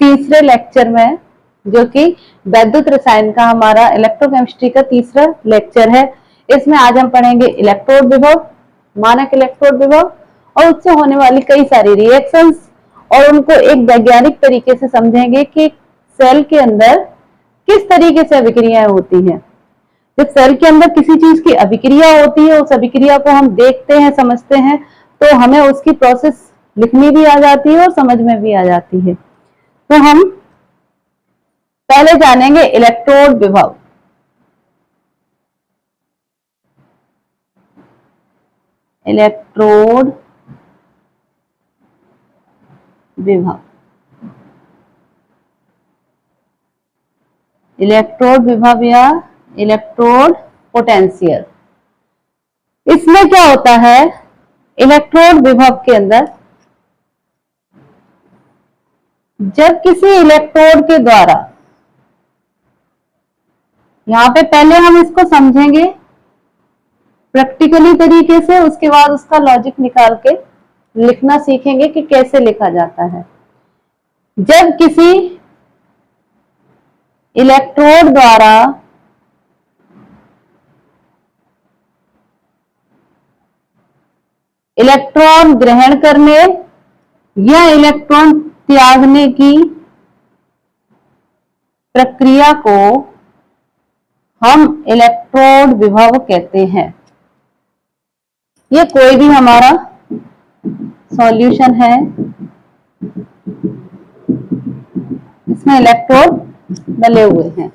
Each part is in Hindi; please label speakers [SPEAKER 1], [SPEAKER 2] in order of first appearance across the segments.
[SPEAKER 1] तीसरे लेक्चर में, जो कि वैद्युत रसायन का हमारा इलेक्ट्रोकेमिस्ट्री का तीसरा लेक्चर है। इसमें आज हम पढ़ेंगे इलेक्ट्रोड विभव, मानक इलेक्ट्रोड विभव और उससे होने वाली कई सारी रिएक्शंस, और उनको एक वैज्ञानिक तरीके से समझेंगे कि सेल के अंदर किस तरीके से अभिक्रियाएं होती हैं। जब सेल के अंदर किसी चीज की अभिक्रिया होती है, उस अभिक्रिया को हम देखते हैं, समझते हैं, तो हमें उसकी प्रोसेस लिखनी भी आ जाती है और समझ में भी आ जाती है। तो हम पहले जानेंगे इलेक्ट्रोड विभव। इलेक्ट्रोड विभव, इलेक्ट्रोड विभव या इलेक्ट्रोड पोटेंशियल। इसमें क्या होता है, इलेक्ट्रोड विभव के अंदर जब किसी इलेक्ट्रोड के द्वारा, यहां पे पहले हम इसको समझेंगे प्रैक्टिकली तरीके से, उसके बाद उसका लॉजिक निकाल के लिखना सीखेंगे कि कैसे लिखा जाता है। जब किसी इलेक्ट्रोड द्वारा इलेक्ट्रॉन ग्रहण करने या इलेक्ट्रॉन त्यागने की प्रक्रिया को हम इलेक्ट्रोड विभव कहते हैं। ये कोई भी हमारा सॉल्यूशन है, इसमें इलेक्ट्रोड डले हुए हैं।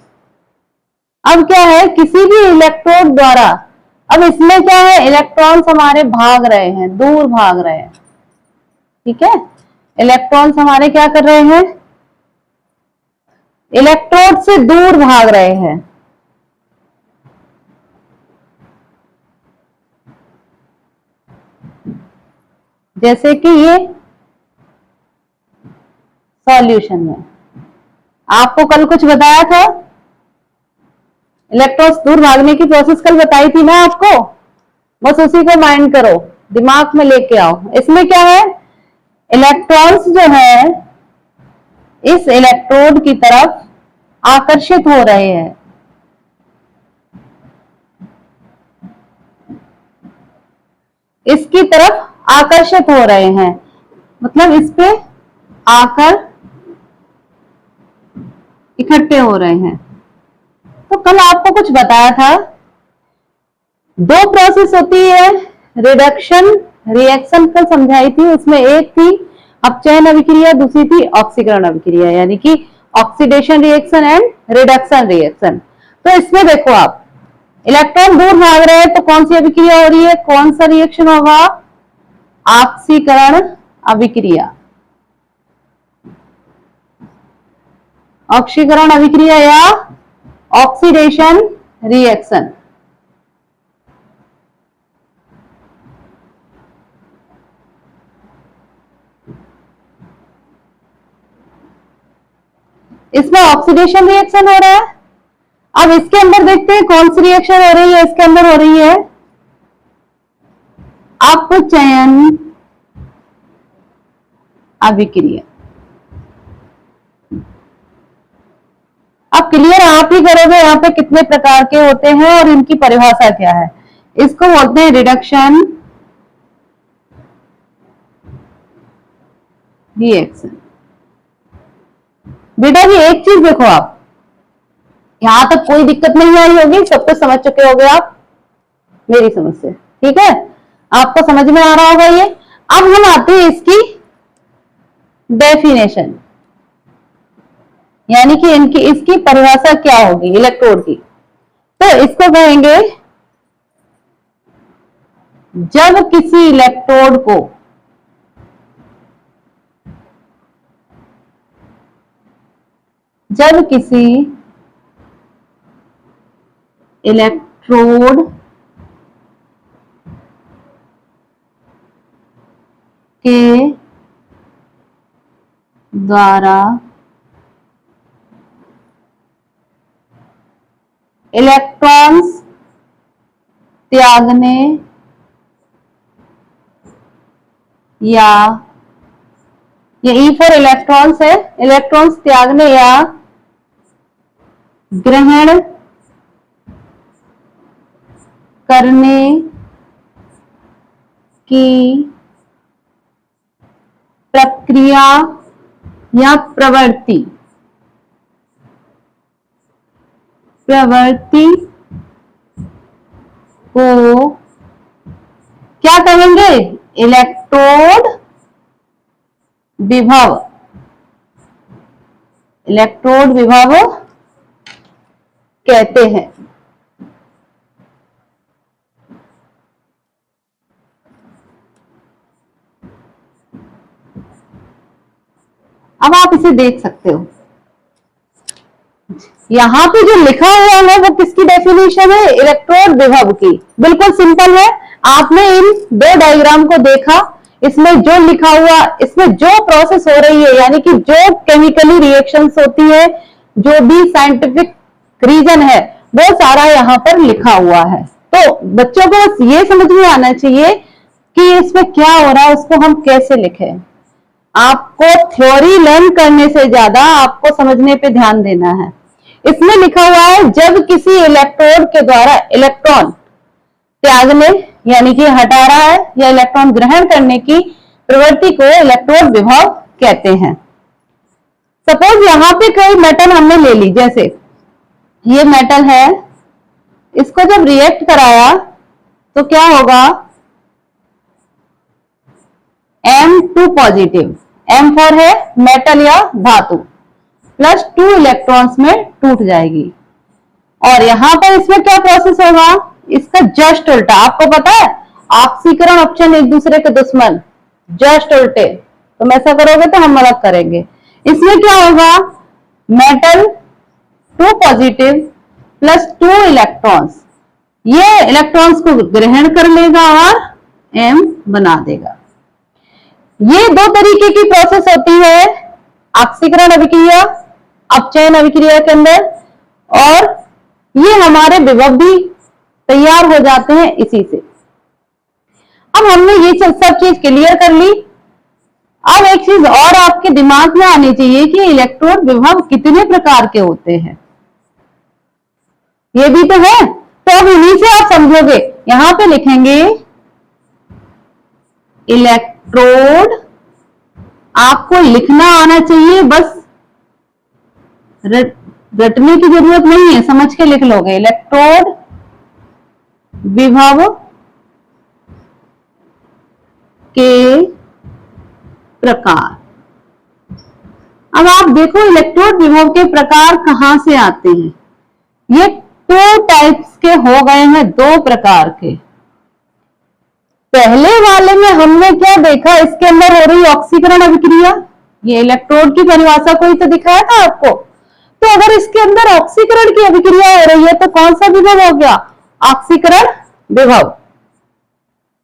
[SPEAKER 1] अब क्या है, किसी भी इलेक्ट्रोड द्वारा, अब इसमें क्या है, इलेक्ट्रॉन्स हमारे भाग रहे हैं, दूर भाग रहे हैं, ठीक है। इलेक्ट्रॉन्स हमारे क्या कर रहे हैं, इलेक्ट्रोड से दूर भाग रहे हैं। जैसे कि ये सॉल्यूशन में आपको कल कुछ बताया था, इलेक्ट्रॉन्स दूर भागने की प्रोसेस कल बताई थी ना आपको, बस उसी को माइंड करो, दिमाग में लेके आओ। इसमें क्या है, इलेक्ट्रॉन्स जो है इस इलेक्ट्रोड की तरफ आकर्षित हो रहे हैं। इसकी तरफ आकर्षित हो रहे हैं, मतलब इस पे आकर इकट्ठे हो रहे हैं। तो कल आपको कुछ बताया था, दो प्रोसेस होती है, रिडक्शन रिएक्शन कल समझाई थी। उसमें एक थी अपचयन अभिक्रिया, दूसरी थी ऑक्सीकरण अभिक्रिया, यानी कि oxidation reaction and reduction reaction. तो इसमें देखो आप, इलेक्ट्रॉन दूर भाग रहे हैं तो कौन सी अभिक्रिया हो रही है, कौन सा रिएक्शन होगा, ऑक्सीकरण अभिक्रिया, ऑक्सीकरण अभिक्रिया या ऑक्सीडेशन रिएक्शन। इसमें ऑक्सीडेशन रिएक्शन हो रहा है। अब इसके अंदर देखते हैं कौन सी रिएक्शन हो रही है, इसके अंदर हो रही है अपचयन अभिक्रिया। अब क्लियर आप ही करोगे यहाँ पे कितने प्रकार के होते हैं और इनकी परिभाषा क्या है। इसको बोलते हैं रिडक्शन रिएक्शन। बेटा जी एक चीज देखो, आप यहां तक कोई दिक्कत नहीं आई होगी, सब कुछ समझ चुके होगे आप मेरी समझ से, ठीक है, आपको समझ में आ रहा होगा ये। अब हम आते हैं इसकी डेफिनेशन, यानी कि इनकी इसकी परिभाषा क्या होगी इलेक्ट्रोड की। तो इसको कहेंगे, जब किसी इलेक्ट्रोड को इलेक्ट्रोड के द्वारा इलेक्ट्रॉन्स त्यागने या ये ई फॉर इलेक्ट्रॉन्स है, इलेक्ट्रॉन्स त्यागने या ग्रहण करने की प्रक्रिया या प्रवृत्ति को क्या कहेंगे? इलेक्ट्रोड विभव। इलेक्ट्रोड विभव कहते हैं। अब आप इसे देख सकते हो, यहां पे जो लिखा हुआ है वो किसकी डेफिनेशन है? इलेक्ट्रोड विभव की। बिल्कुल सिंपल है। आपने इन दो डायग्राम को देखा, इसमें जो लिखा हुआ, इसमें जो प्रोसेस हो रही है, यानी कि जो केमिकली रिएक्शंस होती है, जो भी साइंटिफिक रीजन है, वो सारा यहाँ पर लिखा हुआ है। तो बच्चों को बस ये समझ में आना चाहिए कि इसमें क्या हो रहा है, उसको हम कैसे लिखें। आपको थ्योरी लर्न करने से ज्यादा आपको समझने पे ध्यान देना है। इसमें लिखा हुआ है, जब किसी इलेक्ट्रोड के द्वारा इलेक्ट्रॉन त्यागने यानी कि हटा रहा है या इलेक्ट्रॉन ग्रहण करने की प्रवृत्ति को इलेक्ट्रोड विभव कहते हैं। सपोज यहां पे कोई मेटल हमने ले ली, जैसे ये मेटल है, इसको जब रिएक्ट कराया तो क्या होगा? M2 पॉजिटिव, M फॉर है मेटल या धातु, प्लस 2 इलेक्ट्रॉन्स में टूट जाएगी। और यहां पर इसमें क्या प्रोसेस होगा? इसका जस्ट उल्टा। आपको पता है ऑक्सीकरण ऑप्शन एक दूसरे के दुश्मन, जस्ट उल्टे। तुम ऐसा करोगे तो हम अलग करेंगे। इसमें क्या होगा? मेटल 2 पॉजिटिव प्लस 2 इलेक्ट्रॉन्स, ये इलेक्ट्रॉन्स को ग्रहण कर लेगा और M बना देगा। ये दो तरीके की प्रोसेस होती है, ऑक्सीकरण अभिक्रिया, अपचयन अभिक्रिया के अंदर, और ये हमारे विभव भी तैयार हो जाते हैं इसी से। अब हमने ये सब चीज क्लियर कर ली। अब एक चीज और आपके दिमाग में आनी चाहिए कि इलेक्ट्रोड विभव कितने प्रकार के होते हैं, ये भी तो है। तो अब इन्हीं से आप समझोगे। यहां पे लिखेंगे इलेक्ट्रोड, आपको लिखना आना चाहिए, बस रटने की जरूरत नहीं है, समझ के लिख लोगे। इलेक्ट्रोड विभव के प्रकार। अब आप देखो इलेक्ट्रोड विभव के प्रकार कहां से आते हैं। ये 2 टाइप्स के हो गए हैं, 2 प्रकार के। पहले वाले में हमने क्या देखा? इसके अंदर हो रही ऑक्सीकरण अभिक्रिया, ये इलेक्ट्रोड की परिभाषा को ही तो दिखाया था आपको। तो अगर इसके अंदर ऑक्सीकरण की अभिक्रिया हो रही है तो कौन सा विभव हो गया? ऑक्सीकरण विभव।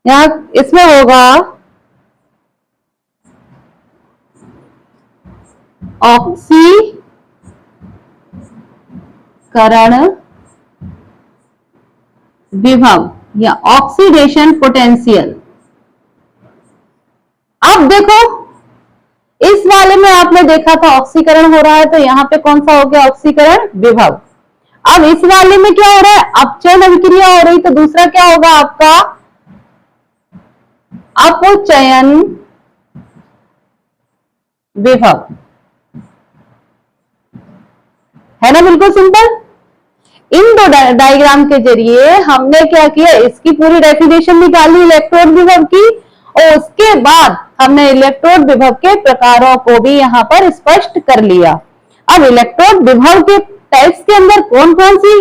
[SPEAKER 1] यहां इसमें होगा ऑक्सीकरण विभव या ऑक्सीडेशन पोटेंशियल। अब देखो इस वाले में आपने देखा था ऑक्सीकरण हो रहा है, तो यहां पे कौन सा हो गया? ऑक्सीकरण विभव। अब इस वाले में क्या हो रहा है? अपचयन अभिक्रिया हो रही, तो दूसरा क्या होगा आपका? अपचयन विभव, है ना? बिल्कुल सिंपल। इन दो डायग्राम के जरिए हमने क्या किया? इसकी पूरी डेफिनेशन निकाली इलेक्ट्रोड विभव की, और उसके बाद हमने इलेक्ट्रोड विभव के प्रकारों को भी यहां पर स्पष्ट कर लिया। अब इलेक्ट्रोड विभव के टाइप्स के अंदर कौन कौन सी,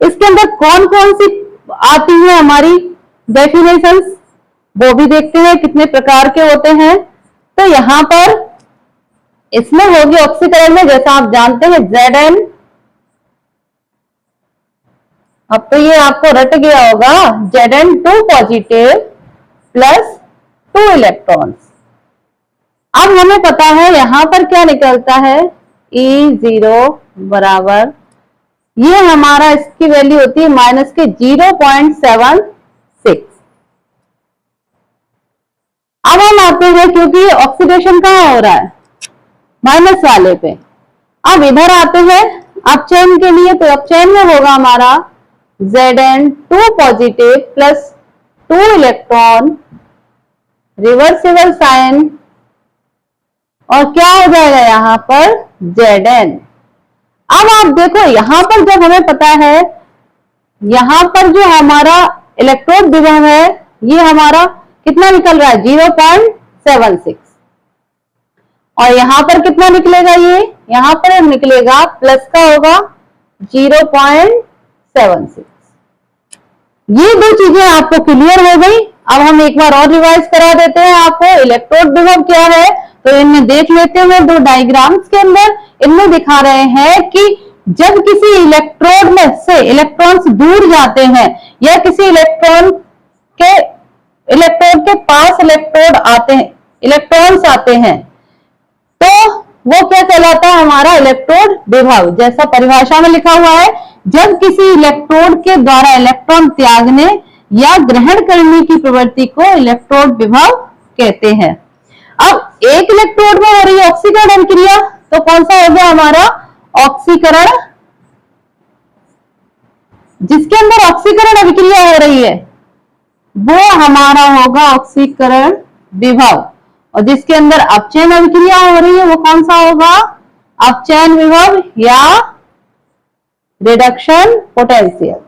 [SPEAKER 1] इसके अंदर कौन कौन सी आती है हमारी डेफिनेशंस, वो भी देखते हैं कितने प्रकार के होते हैं। तो यहां पर इसमें होगी ऑक्सीकरण में, जैसा आप जानते हैं Zn। अब तो ये आपको रट गया होगा, Zn2 पॉजिटिव प्लस 2 इलेक्ट्रॉन्स। अब हमें पता है यहां पर क्या निकलता है? E0 बराबर, ये हमारा इसकी वैल्यू होती है माइनस के 0.76। अब हम आते हैं, क्योंकि ऑक्सीडेशन कहाँ हो रहा है, माइनस वाले पे। अब इधर आते हैं अपचयन के लिए, तो अपचयन में होगा हमारा Zn2 positive plus 2 electron, reversible sign, और क्या हो जाएगा यहाँ पर Zn। अब आप देखो यहाँ पर जब हमें पता है, यहाँ पर जो हमारा इलेक्ट्रोड विभव है ये हमारा कितना निकल रहा है 0.76, और यहां पर कितना निकलेगा, ये यहां पर निकलेगा प्लस का होगा 0.76। ये दो चीजें आपको क्लियर हो गई। अब हम एक बार और रिवाइज करा देते हैं आपको, इलेक्ट्रोड विभव क्या है। तो इनमें देख लेते हैं दो डायग्राम्स के अंदर, इनमें दिखा रहे हैं कि जब किसी इलेक्ट्रोड में से इलेक्ट्रॉन्स दूर जाते हैं, या किसी इलेक्ट्रोड के पास इलेक्ट्रॉन्स आते हैं, तो वो क्या कहलाता है, हमारा इलेक्ट्रोड विभव। जैसा परिभाषा में लिखा हुआ है, जब किसी इलेक्ट्रोड के द्वारा इलेक्ट्रॉन त्यागने या ग्रहण करने की प्रवृत्ति को इलेक्ट्रोड विभव कहते हैं। अब एक इलेक्ट्रोड में हो रही है ऑक्सीकरण अभिक्रिया, तो कौन सा हो गया हमारा ऑक्सीकरण, जिसके अंदर ऑक्सीकरण अभिक्रिया हो रही है वो हमारा होगा ऑक्सीकरण विभव, और जिसके अंदर अपचयन अभिक्रिया हो रही है वो कौन सा होगा अपचयन विभव या रिडक्शन पोटेंशियल।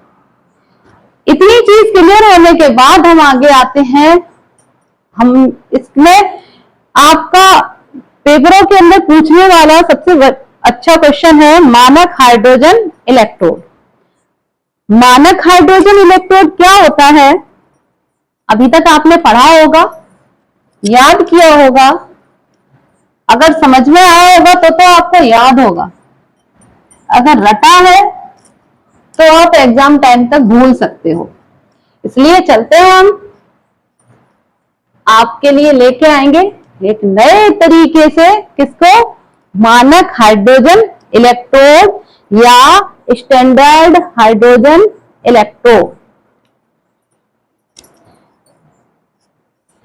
[SPEAKER 1] इतनी चीज क्लियर होने के बाद हम आगे आते हैं। हम इसमें आपका पेपरों के अंदर पूछने वाला सबसे अच्छा क्वेश्चन है मानक हाइड्रोजन इलेक्ट्रोड। मानक हाइड्रोजन इलेक्ट्रोड क्या होता है, अभी तक आपने पढ़ा होगा, याद किया होगा, अगर समझ में आया होगा तो आपको याद होगा, अगर रटा है तो आप एग्जाम टाइम तक भूल सकते हो। इसलिए चलते हैं हम आपके लिए लेके आएंगे एक नए तरीके से, किसको, मानक हाइड्रोजन इलेक्ट्रोड या स्टैंडर्ड हाइड्रोजन इलेक्ट्रोड।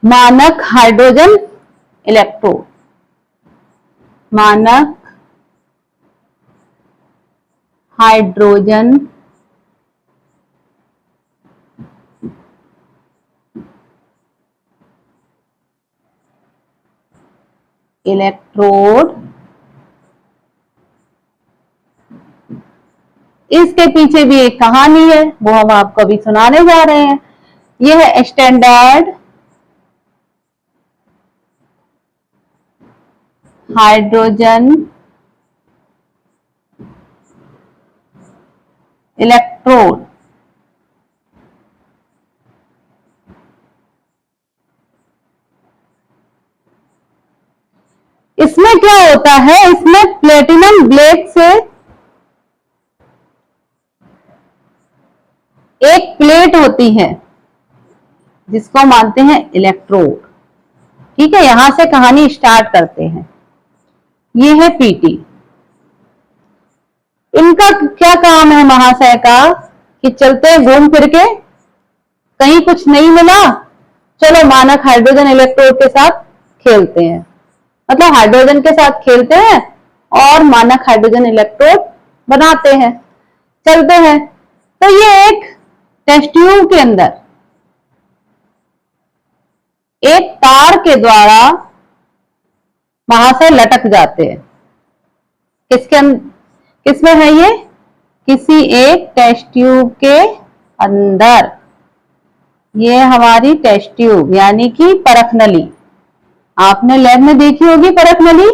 [SPEAKER 1] मानक हाइड्रोजन इलेक्ट्रोड, मानक हाइड्रोजन इलेक्ट्रोड। इसके पीछे भी एक कहानी है, वो हम आपको अभी सुनाने जा रहे हैं। यह है स्टैंडर्ड हाइड्रोजन इलेक्ट्रोड। इसमें क्या होता है, इसमें प्लेटिनम ब्लैक से एक प्लेट होती है जिसको मानते हैं इलेक्ट्रोड। ठीक है, यहां से कहानी स्टार्ट करते हैं। ये है पीटी। इनका क्या काम है महाशय का, कि चलते हैं घूम फिर के, कहीं कुछ नहीं मिला, चलो मानक हाइड्रोजन इलेक्ट्रोड के साथ खेलते हैं, मतलब हाइड्रोजन के साथ खेलते हैं और मानक हाइड्रोजन इलेक्ट्रोड बनाते हैं, चलते हैं। तो ये एक टेस्ट ट्यूब के अंदर एक तार के द्वारा वहां से लटक जाते हैं। किसमें है ये, किसी एक टेस्ट ट्यूब के अंदर। ये हमारी टेस्ट ट्यूब यानी कि परख नली, आपने लैब में देखी होगी परख नली,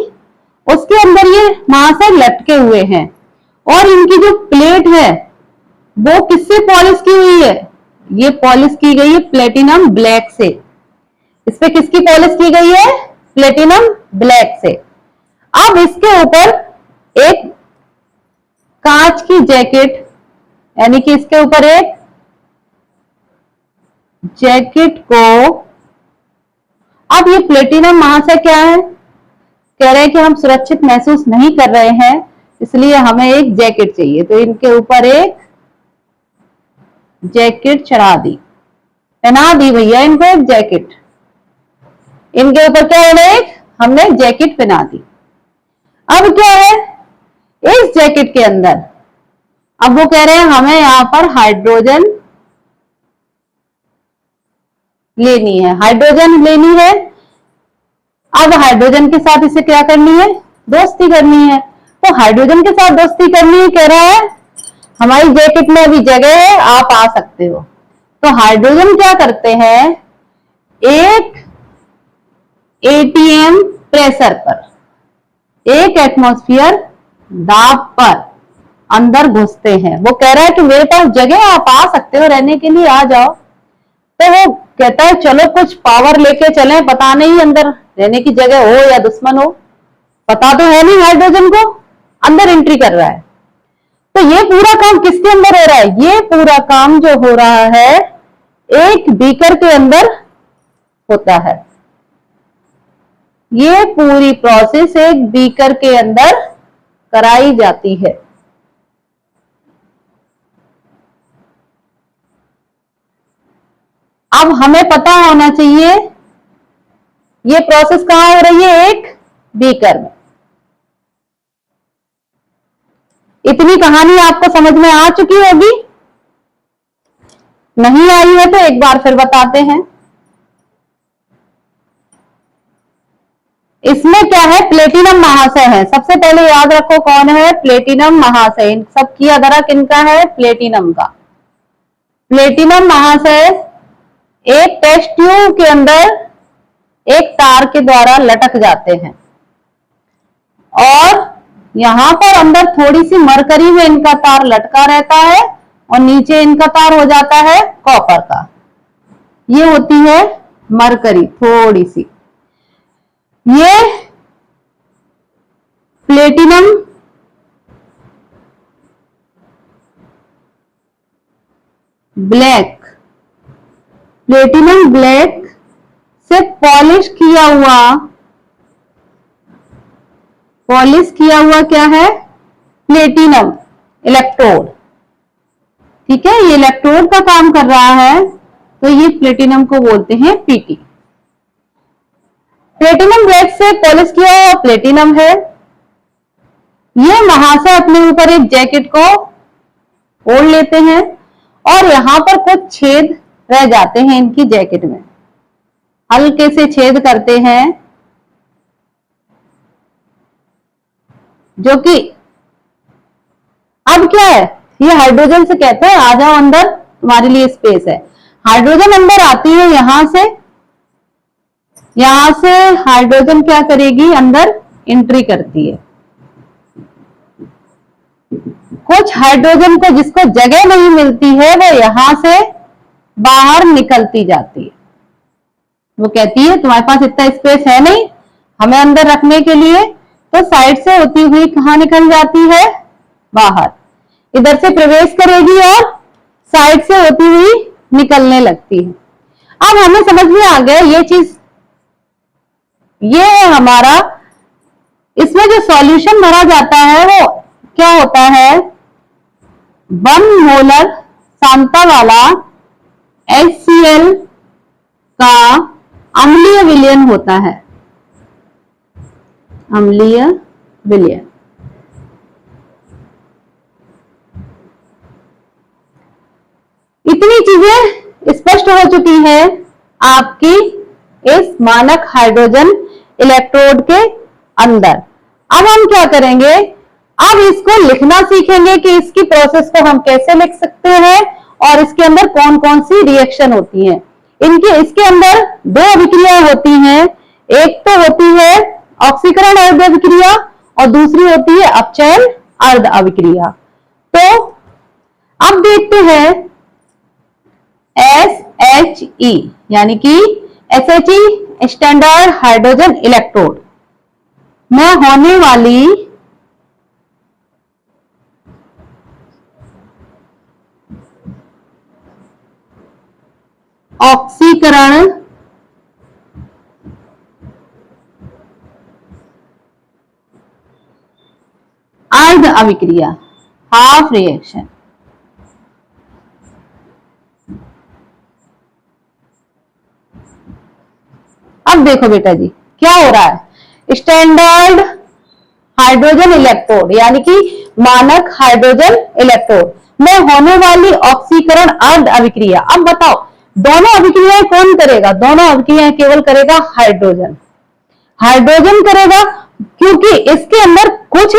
[SPEAKER 1] उसके अंदर ये वहां से लटके हुए हैं। और इनकी जो प्लेट है वो किससे पॉलिश की हुई है, ये पॉलिश की गई है प्लेटिनम ब्लैक से। इस पे किसकी पॉलिश की गई है, प्लेटिनम ब्लैक से। अब इसके ऊपर एक कांच की जैकेट, यानी कि इसके ऊपर एक जैकेट को, अब ये प्लेटिनम वहां से क्या है, कह रहे हैं कि हम सुरक्षित महसूस नहीं कर रहे हैं, इसलिए हमें एक जैकेट चाहिए। तो इनके ऊपर एक जैकेट चढ़ा दी, पहना दी भैया इनको एक जैकेट। इनके ऊपर क्या है, हमने जैकेट पहना दी। अब क्या है इस जैकेट के अंदर, अब वो कह रहे हैं हमें यहां पर हाइड्रोजन लेनी है, हाइड्रोजन लेनी है। अब हाइड्रोजन के साथ इसे क्या करनी है, दोस्ती करनी है। तो हाइड्रोजन के साथ दोस्ती करनी है, कह रहा है हमारी जैकेट में अभी जगह है, आप आ सकते हो। तो हाइड्रोजन क्या करते हैं, एक एटीएम प्रेशर पर, एक एटमॉस्फेयर दाब पर अंदर घुसते हैं। वो कह रहा है कि मेरे पास जगह, आप आ सकते हो रहने के लिए, आ जाओ। तो वो कहता है चलो कुछ पावर लेके चलें, पता नहीं अंदर रहने की जगह हो या दुश्मन हो, पता तो है नहीं हाइड्रोजन को, अंदर एंट्री कर रहा है। तो ये पूरा काम किसके अंदर हो रहा है, ये पूरा काम जो हो रहा है एक बीकर के अंदर होता है। ये पूरी प्रोसेस एक बीकर के अंदर कराई जाती है। अब हमें पता होना चाहिए ये प्रोसेस कहां हो रही है, एक बीकर में। इतनी कहानी आपको समझ में आ चुकी होगी, नहीं आई है तो एक बार फिर बताते हैं। इसमें क्या है, प्लेटिनम महाशय है। सबसे पहले याद रखो कौन है, प्लेटिनम महाशय। इन सब की अधरा किनका है, प्लेटिनम का। प्लेटिनम महाशय एक टेस्ट ट्यूब के अंदर एक तार के द्वारा लटक जाते हैं और यहां पर अंदर थोड़ी सी मरकरी में इनका तार लटका रहता है और नीचे इनका तार हो जाता है कॉपर का। ये होती है मरकरी थोड़ी सी। ये प्लेटिनम ब्लैक, प्लेटिनम ब्लैक से पॉलिश किया हुआ क्या है, प्लेटिनम इलेक्ट्रोड। ठीक है, ये इलेक्ट्रोड का काम कर रहा है, तो ये प्लेटिनम को बोलते हैं पीटी। प्लेटिनम ब्लैक से पॉलिश किया हुआ प्लेटिनम है। ये महाशय अपने ऊपर एक जैकेट को ओढ़ लेते हैं और यहां पर कुछ छेद रह जाते हैं इनकी जैकेट में, हल्के से छेद करते हैं, जो कि अब क्या है, ये हाइड्रोजन से कहते हैं आ जाओ अंदर, तुम्हारे लिए स्पेस है। हाइड्रोजन अंदर आती है यहां से हाइड्रोजन क्या करेगी, अंदर एंट्री करती है। कुछ हाइड्रोजन को जिसको जगह नहीं मिलती है वो यहां से बाहर निकलती जाती है। वो कहती है तुम्हारे पास इतना स्पेस है नहीं हमें अंदर रखने के लिए, तो साइड से होती हुई कहां निकल जाती है, बाहर। इधर से प्रवेश करेगी और साइड से होती हुई निकलने लगती है। अब हमें समझ में आ गया ये चीज, ये है हमारा, इसमें जो सॉल्यूशन भरा जाता है वो क्या होता है, 1 मोलर सांता वाला HCl का अम्लीय विलयन होता है, अम्लीय विलयन। इतनी चीजें स्पष्ट हो चुकी है आपकी इस मानक हाइड्रोजन इलेक्ट्रोड के अंदर। अब हम क्या करेंगे, अब इसको लिखना सीखेंगे कि इसकी प्रोसेस को हम कैसे लिख सकते हैं और इसके अंदर कौन कौन सी रिएक्शन होती हैं। इसके अंदर 2 अभिक्रियाएं होती हैं, एक तो होती है ऑक्सीकरण अर्ध अभिक्रिया और दूसरी होती है अपचयन अर्ध अभिक्रिया। तो अब देखते हैं SHE यानी कि SHE स्टैंडर्ड हाइड्रोजन इलेक्ट्रोड में होने वाली ऑक्सीकरण अर्ध अभिक्रिया, हाफ रिएक्शन। अब देखो बेटा जी क्या हो रहा है, स्टैंडर्ड हाइड्रोजन इलेक्ट्रोड यानी कि मानक हाइड्रोजन इलेक्ट्रोड में होने वाली ऑक्सीकरण अर्ध अभिक्रिया। अब बताओ दोनों अभिक्रियाएं कौन करेगा, दोनों अभिक्रियाएं केवल करेगा हाइड्रोजन, हाइड्रोजन करेगा, क्योंकि इसके अंदर कुछ,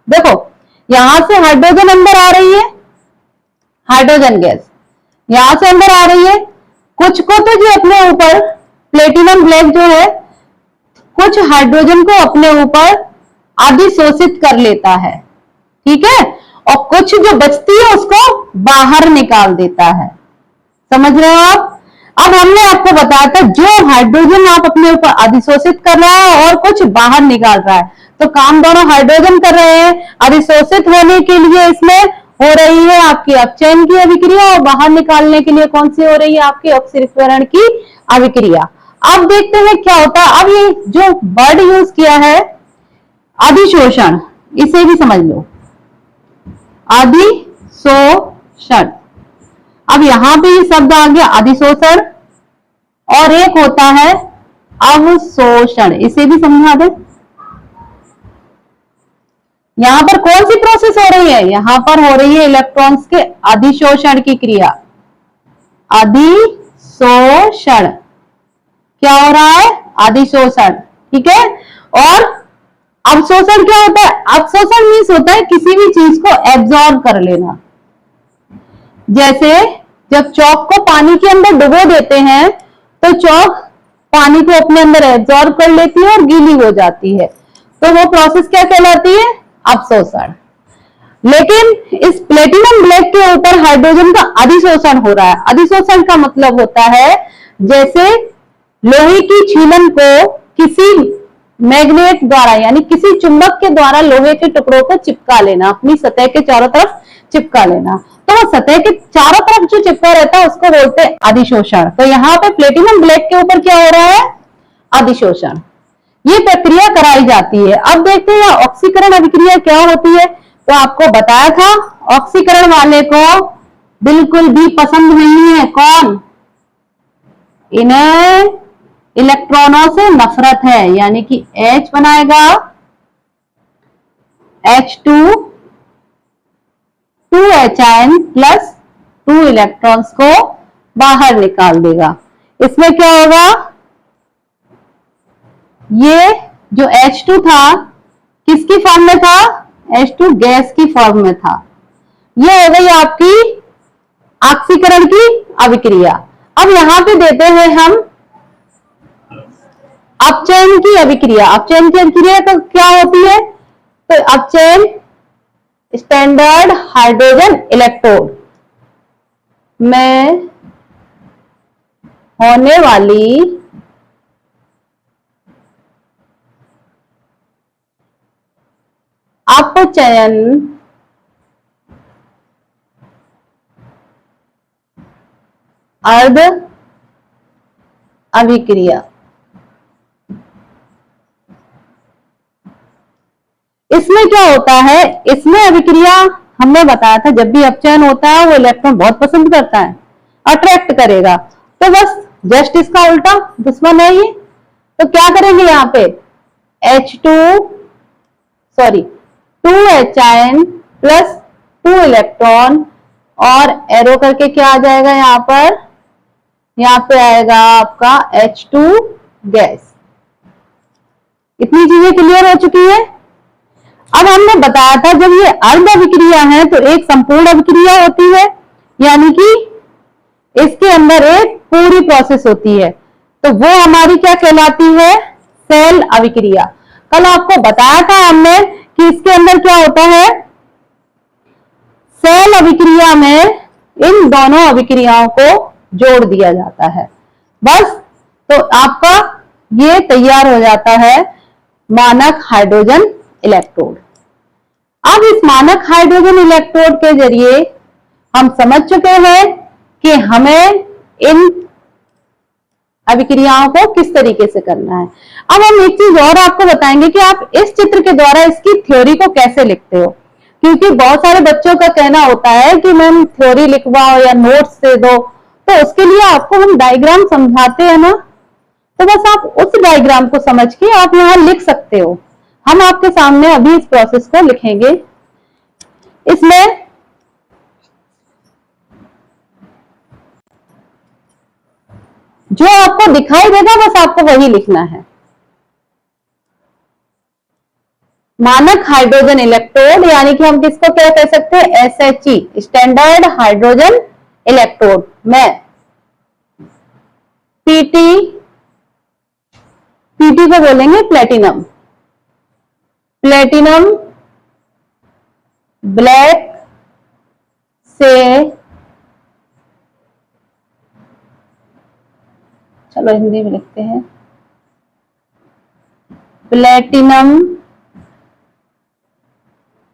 [SPEAKER 1] देखो यहां से हाइड्रोजन अंदर आ रही है, हाइड्रोजन गैस यहां से अंदर आ रही है, कुछ को तो जो अपने ऊपर प्लेटिनम ब्लैक जो है कुछ हाइड्रोजन को अपने ऊपर अधिशोषित कर लेता है, ठीक है, और कुछ जो बचती है उसको बाहर निकाल देता है। समझ रहे हो आप? अब हमने आपको बताया था जो हाइड्रोजन आप अपने ऊपर अधिशोषित कर रहा है और कुछ बाहर निकाल रहा है, तो काम दोनों हाइड्रोजन कर रहे हैं। अधिशोषित होने के लिए इसमें हो रही है आपकी अपचयन की अभिक्रिया और बाहर निकालने के लिए कौन सी हो रही है आपकी ऑक्सीकरण की अभिक्रिया। अब देखते हैं क्या होता है। अब ये जो वर्ड यूज किया है अधिशोषण, इसे भी समझ लो, अधिशोषण। अब यहां पे ये शब्द आ गया अधिशोषण, और एक होता है अवशोषण, इसे भी समझा दे। यहां पर कौन सी प्रोसेस हो रही है, यहां पर हो रही है इलेक्ट्रॉन्स के अधिशोषण की क्रिया, अधिशोषण। क्या हो रहा है, अधिशोषण, ठीक है। और अवशोषण क्या होता है, अवशोषण मीन्स होता है किसी भी चीज को एब्जॉर्ब कर लेना। जैसे जब चौक को पानी के अंदर डुबो देते हैं तो चौक पानी को अपने अंदर एब्जॉर्ब कर लेती है और गीली हो जाती है, तो वो प्रोसेस क्या कहलाती है, अवशोषण। लेकिन इस प्लेटिनम ब्लैक के ऊपर हाइड्रोजन का अधिशोषण हो रहा है। अधिशोषण का मतलब होता है जैसे लोहे की छीलन को किसी मैग्नेट द्वारा यानी किसी चुंबक के द्वारा लोहे के टुकड़ों को चिपका लेना, अपनी सतह के चारों तरफ चिपका लेना, तो वो सतह के चारों तरफ जो चिपका रहता है उसको बोलते हैं अधिशोषण। तो यहाँ पे प्लेटिनम ब्लैक के ऊपर क्या हो रहा है, अधिशोषण। ये प्रक्रिया कराई जाती है। अब देखते हैं ऑक्सीकरण अभिक्रिया क्या होती है। तो आपको बताया था ऑक्सीकरण वाले को बिल्कुल भी पसंद नहीं है, कौन, इन्हें इलेक्ट्रॉनों से नफरत है, यानी कि H बनाएगा H2 2Hin प्लस 2 इलेक्ट्रॉन्स को बाहर निकाल देगा। इसमें क्या होगा, ये जो H2 था किसकी फॉर्म में था, H2 गैस की फॉर्म में था। ये हो गई आपकी ऑक्सीकरण की अभिक्रिया। अब यहां पे देते हैं हम अपचयन की अभिक्रिया। अपचयन की अभिक्रिया तो क्या होती है, तो अपचयन स्टैंडर्ड हाइड्रोजन इलेक्ट्रोड में होने वाली अपचयन अर्ध अभिक्रिया। इसमें क्या होता है, इसमें अभिक्रिया हमने बताया था जब भी अपचयन होता है वो इलेक्ट्रॉन बहुत पसंद करता है, अट्रैक्ट करेगा। तो बस जस्ट इसका उल्टा दुश्मन है ये। तो क्या करेंगे यहाँ पे2Hin प्लस 2 इलेक्ट्रॉन और एरो करके क्या आ जाएगा यहाँ पर, यहाँ पे आएगा आपका H2 गैस। इतनी चीजें क्लियर हो चुकी है। अब हमने बताया था जब ये अर्ध अभिक्रिया है तो एक संपूर्ण अभिक्रिया होती है, यानी कि इसके अंदर एक पूरी प्रोसेस होती है, तो वो हमारी क्या कहलाती है, सेल अभिक्रिया। कल आपको बताया था हमने कि इसके अंदर क्या होता है, सेल अभिक्रिया में इन दोनों अभिक्रियाओं को जोड़ दिया जाता है बस। तो आपका ये तैयार हो जाता है मानक हाइड्रोजन इलेक्ट्रोड। अब इस मानक हाइड्रोजन इलेक्ट्रोड के जरिए हम समझ चुके हैं कि हमें इन अभिक्रियाओं को किस तरीके से करना है। अब हम एक चीज और आपको बताएंगे कि आप इस चित्र के द्वारा इसकी थ्योरी को कैसे लिखते हो, क्योंकि बहुत सारे बच्चों का कहना होता है कि मैम थ्योरी लिखवाओ या नोट्स दे दो, तो उसके लिए आपको हम डायग्राम समझाते हैं ना, तो बस आप उस डायग्राम को समझ के आप यहां लिख सकते हो। हम आपके सामने अभी इस प्रोसेस को लिखेंगे। इसमें जो आपको दिखाई देगा बस आपको वही लिखना है। मानक हाइड्रोजन इलेक्ट्रोड, यानी कि हम किसको क्या कह सकते हैं, एसएचई, स्टैंडर्ड हाइड्रोजन इलेक्ट्रोड में पीटी को बोलेंगे प्लेटिनम। प्लेटिनम ब्लैक से, चलो हिंदी में लिखते हैं, प्लेटिनम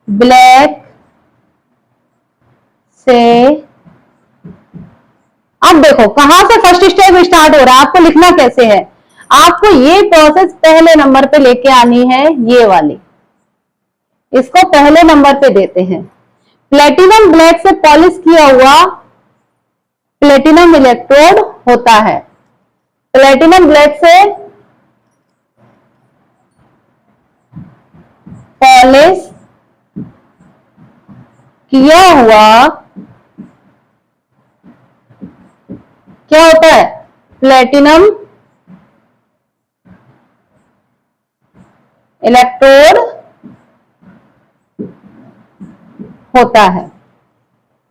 [SPEAKER 1] ब्लैक से। अब देखो कहां से फर्स्ट स्टेप स्टार्ट हो रहा है, आपको लिखना कैसे है। आपको ये प्रोसेस पहले नंबर पे लेके आनी है, ये वाली, इसको पहले नंबर पे देते हैं। प्लेटिनम ब्लैक से पॉलिश किया हुआ प्लेटिनम इलेक्ट्रोड होता है। प्लेटिनम ब्लैक से पॉलिश किया हुआ क्या होता है, प्लेटिनम इलेक्ट्रोड होता है।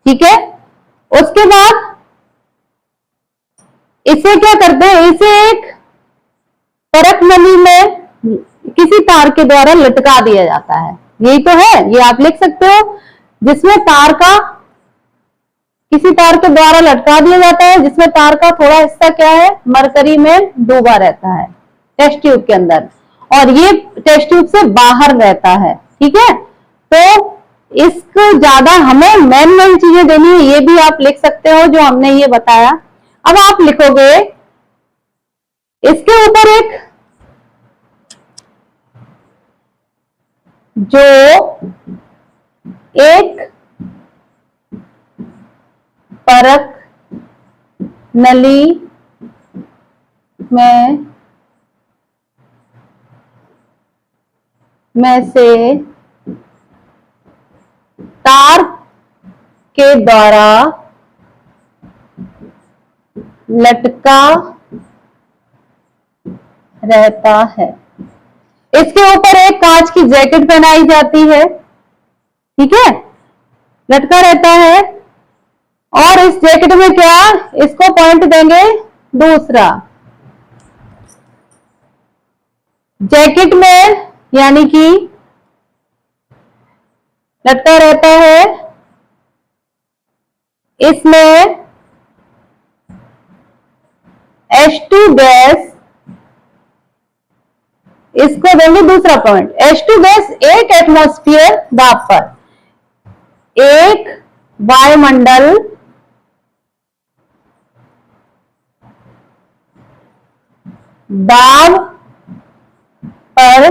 [SPEAKER 1] ठीक है, उसके बाद इसे क्या करते हैं, इसे एक परख नली में किसी तार के द्वारा लटका दिया जाता है। यही तो है, ये आप लिख सकते हो, जिसमें तार का, किसी तार के द्वारा लटका दिया जाता है, जिसमें तार का थोड़ा हिस्सा क्या है, मरकरी में डूबा रहता है टेस्ट ट्यूब के अंदर, और ये टेस्ट ट्यूब से बाहर रहता है। ठीक है, तो इसको ज्यादा हमें मेन चीजें देनी है, ये भी आप लिख सकते हो जो हमने ये बताया। अब आप लिखोगे इसके ऊपर एक परख नली में से तार के द्वारा लटका रहता है। इसके ऊपर एक कांच की जैकेट पहनाई जाती है। ठीक है, लटका रहता है, और इस जैकेट में क्या, इसको पॉइंट देंगे दूसरा। जैकेट में यानी कि लटका रहता है, इसमें H2 गैस, इसको देंगे दूसरा पॉइंट। H2 गैस एक एटमॉस्फेयर दाब पर, एक वायुमंडल दाब पर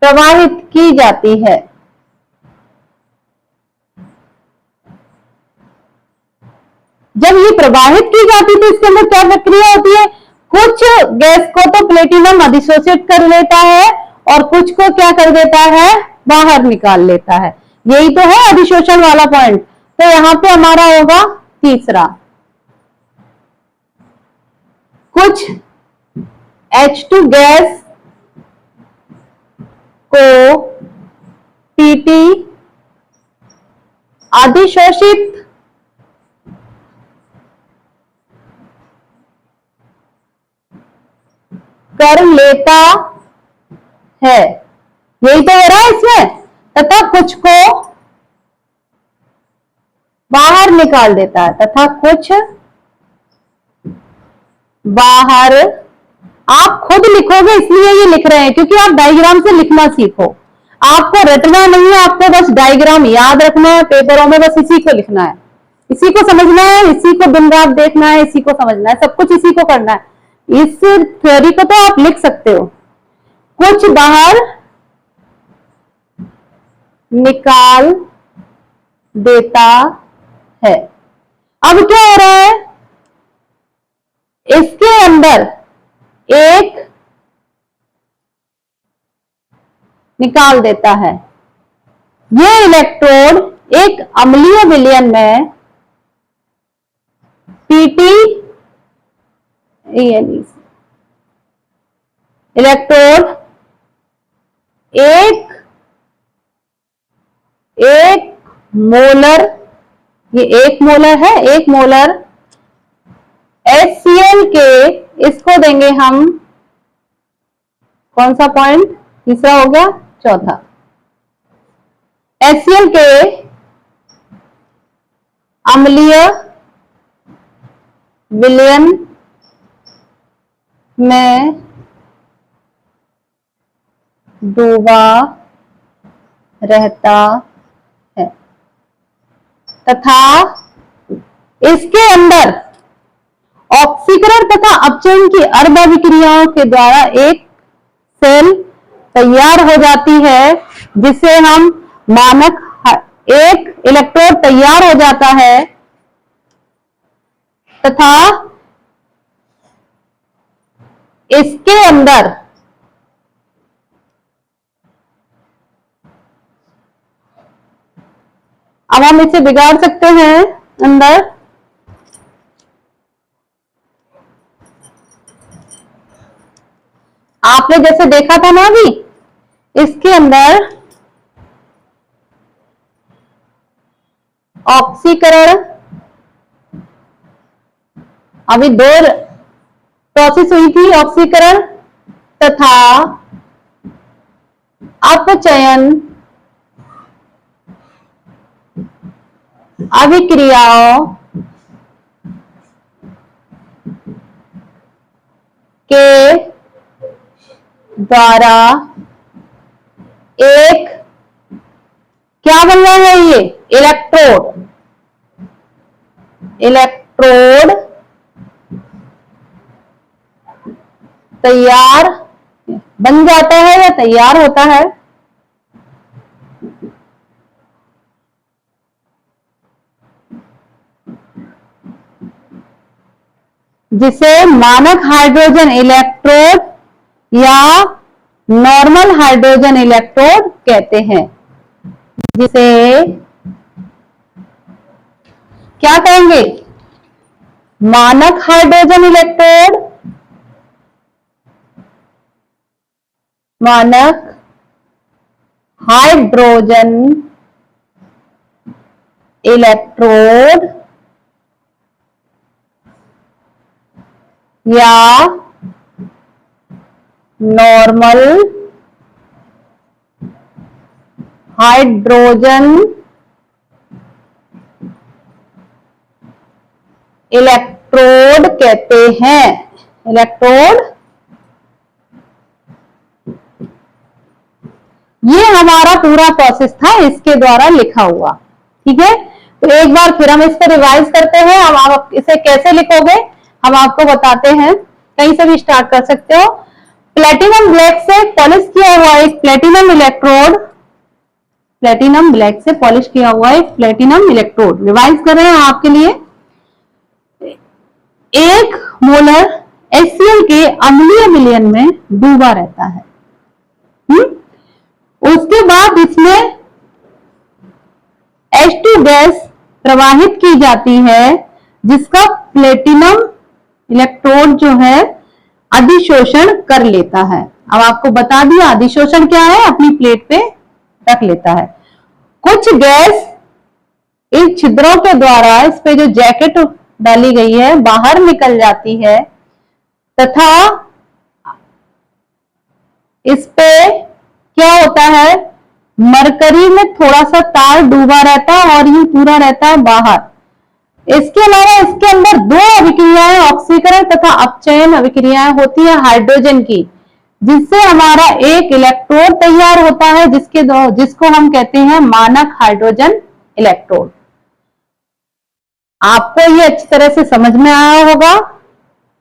[SPEAKER 1] प्रवाहित की जाती है। जब ये प्रवाहित की जाती है तो इसके अंदर क्या प्रक्रिया होती है, कुछ गैस को तो प्लेटिनम अधिशोषित कर लेता है और कुछ को क्या कर देता है, बाहर निकाल लेता है। यही तो है अधिशोषण वाला पॉइंट। तो यहां पे हमारा होगा तीसरा, कुछ H2 गैस को पीटी अधिशोषित कर लेता है, यही तो हो रहा है इसमें, तथा कुछ को बाहर निकाल देता है, तथा कुछ बाहर। आप खुद लिखोगे इसलिए ये लिख रहे हैं, क्योंकि आप डायग्राम से लिखना सीखो। आपको रटना नहीं है, आपको बस डायग्राम याद रखना है, पेपरों में बस इसी को लिखना है, इसी को समझना है, इसी को दिन रात देखना है, इसी को समझना है, सब कुछ इसी को करना है। इस थ्योरी को तो आप लिख सकते हो। कुछ बाहर निकाल देता है। अब क्या हो रहा है, इसके अंदर एक निकाल देता है। ये इलेक्ट्रोड एक अम्लीय विलयन में पीटी इलेक्ट्रोड एक मोलर, ये एक मोलर है, एक मोलर HCl के, इसको देंगे हम कौन सा पॉइंट, तीसरा हो गया, चौथा, HCl के अम्लीय विलयन में डूबा रहता है तथा इसके अंदर ऑक्सीकरण तथा अपचयन की अर्ध अभिक्रियाओं के द्वारा एक सेल तैयार हो जाती है, जिसे हम मानक, एक इलेक्ट्रोड तैयार हो जाता है तथा इसके अंदर अब हम इसे बिगाड़ सकते हैं। अंदर आपने जैसे देखा था ना अभी, इसके अंदर ऑक्सीकरण, अभी दो प्रोसेस हुई थी, ऑक्सीकरण तथा अपचयन अभिक्रियाओं के द्वारा एक क्या बन रहा है, ये इलेक्ट्रोड, इलेक्ट्रोड तैयार बन जाता है या तैयार होता है, जिसे मानक हाइड्रोजन इलेक्ट्रोड या नॉर्मल हाइड्रोजन इलेक्ट्रोड कहते हैं, जिसे क्या कहेंगे, मानक हाइड्रोजन इलेक्ट्रोड, मानक हाइड्रोजन इलेक्ट्रोड या नॉर्मल हाइड्रोजन इलेक्ट्रोड कहते हैं। इलेक्ट्रोड, ये हमारा पूरा प्रोसेस था इसके द्वारा लिखा हुआ, ठीक है। तो एक बार फिर हम इसको रिवाइज करते हैं। अब आप इसे कैसे लिखोगे हम आपको बताते हैं, कहीं से भी स्टार्ट कर सकते हो। प्लेटिनम ब्लैक से पॉलिश किया हुआ एक प्लेटिनम इलेक्ट्रोड, प्लेटिनम ब्लैक से पॉलिश किया हुआ एक प्लेटिनम इलेक्ट्रोड, रिवाइज कर रहे हैं आपके लिए। एक मोलर HCl के अम्लीय विलयन में डूबा रहता है। उसके बाद इसमें H2 गैस प्रवाहित की जाती है, जिसका प्लेटिनम इलेक्ट्रोड जो है अधिशोषण कर लेता है। अब आपको बता दिया अधिशोषण क्या है, अपनी प्लेट पे रख लेता है। कुछ गैस इन छिद्रों के द्वारा, इस पे जो जैकेट डाली गई है, बाहर निकल जाती है तथा इस पे क्या होता है, मरकरी में थोड़ा सा तार डूबा रहता है और ये पूरा रहता है बाहर। इसके अलावा इसके अंदर दो अभिक्रियाएं, ऑक्सीकरण तथा अपचयन अभिक्रियाएं होती है हाइड्रोजन की, जिससे हमारा एक इलेक्ट्रोड तैयार होता है, जिसको हम कहते हैं मानक हाइड्रोजन इलेक्ट्रोड। आपको ये अच्छी तरह से समझ में आया होगा।